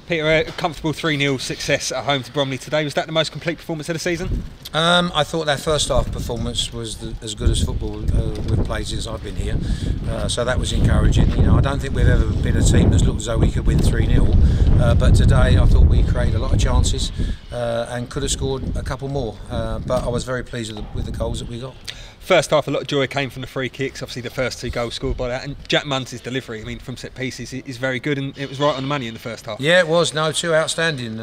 Peter, a comfortable 3-0 success at home to Bromley today. Was that the most complete performance of the season? I thought that first half performance was as good as football we've played since I've been here, so that was encouraging. You know, I don't think we've ever been a team that's looked as though we could win 3-0, but today I thought we created a lot of chances and could have scored a couple more, but I was very pleased with the goals that we got. First half, a lot of joy came from the free kicks. Obviously, the first 2 goals scored by that, and Jack Munn's delivery, I mean, from set pieces, is very good, and it was right on the money in the first half. Yeah, it was. No, two outstanding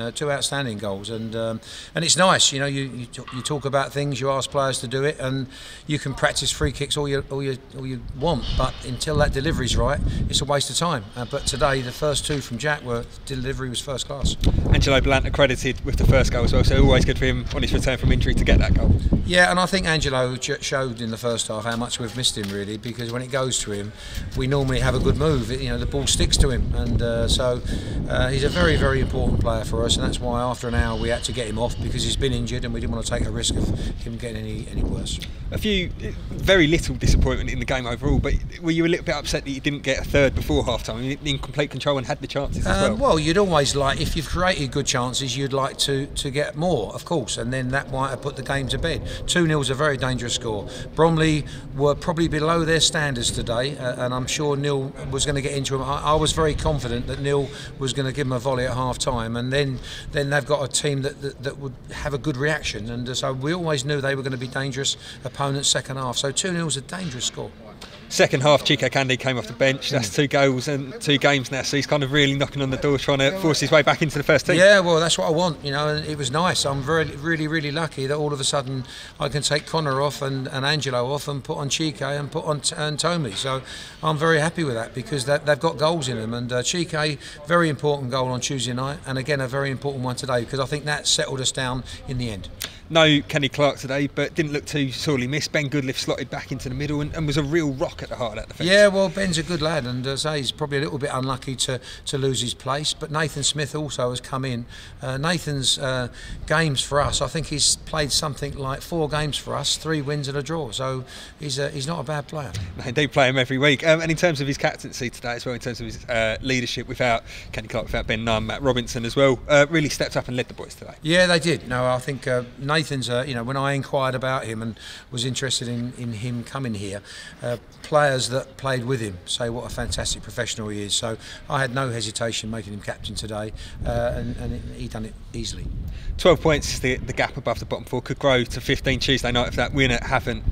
goals, and it's nice. You know, you talk about things, you ask players to do it, and you can practice free kicks all you want, but until that delivery's right, it's a waste of time. But today, the first 2 from Jack delivery was first class. Angelo Blant credited with the first goal as well, so always good for him on his return from injury to get that goal. Yeah, and I think Angelo showed in the first half how much we've missed him, really, because when it goes to him, we normally have a good move. You know, the ball sticks to him, and so he's a very, very important player for us, and that's why after an hour we had to get him off, because he's been injured and we didn't want to take a risk of him getting any worse. Very little disappointment in the game overall, but were you a little bit upset that you didn't get a third before half time? I mean, in complete control and had the chances as well. Well, you'd always like, if you've created good chances, you'd like to get more, of course, and then that might have put the game to bed. 2-0 is a very dangerous score. Bromley were probably below their standards today, and I'm sure Neil was going to get into them. I was very confident that Neil was going to give them a volley at half time, and then they've got a team that would have a good reaction, and so we always knew they were going to be dangerous opponents second half. So 2-0 is a dangerous score. Second half, Chico Candy came off the bench. That's 2 goals and 2 games now, so he's kind of really knocking on the door, trying to force his way back into the first team. Yeah, well, that's what I want, you know, and it was nice. I'm really lucky that all of a sudden I can take Connor off and Angelo off and put on Chico and put on Tommy. So I'm very happy with that, because they've got goals in them, and Chico, very important goal on Tuesday night, and again a very important one today, because I think that settled us down in the end. No Kenny Clark today, but didn't look too sorely missed. Ben Goodliff slotted back into the middle and was a real rock at the heart of that defence. Yeah, well, Ben's a good lad, and he's probably a little bit unlucky to lose his place, but Nathan Smith also has come in. Nathan's games for us, I think he's played something like 4 games for us, 3 wins and a draw, so he's not a bad player. They do play him every week, and in terms of his captaincy today as well, in terms of his leadership, without Kenny Clark, without Ben Nunn, Matt Robinson as well, really stepped up and led the boys today. Yeah, they did. No, I think Nathan's, you know, when I inquired about him and was interested in him coming here, players that played with him say what a fantastic professional he is. So I had no hesitation making him captain today, and he done it easily. 12 points is the gap above the bottom 4, could grow to 15 Tuesday night if that win at Havant,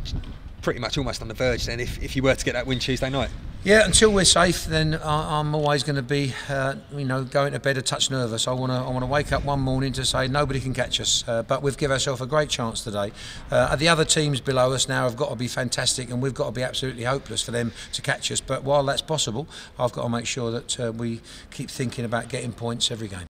pretty much almost on the verge then, if you were to get that win Tuesday night. Yeah, until we're safe, then I'm always going to be, you know, going to bed a touch nervous. I want to wake up one morning to say nobody can catch us, but we've given ourselves a great chance today. The other teams below us now have got to be fantastic, and we've got to be absolutely hopeless for them to catch us. But while that's possible, I've got to make sure that we keep thinking about getting points every game.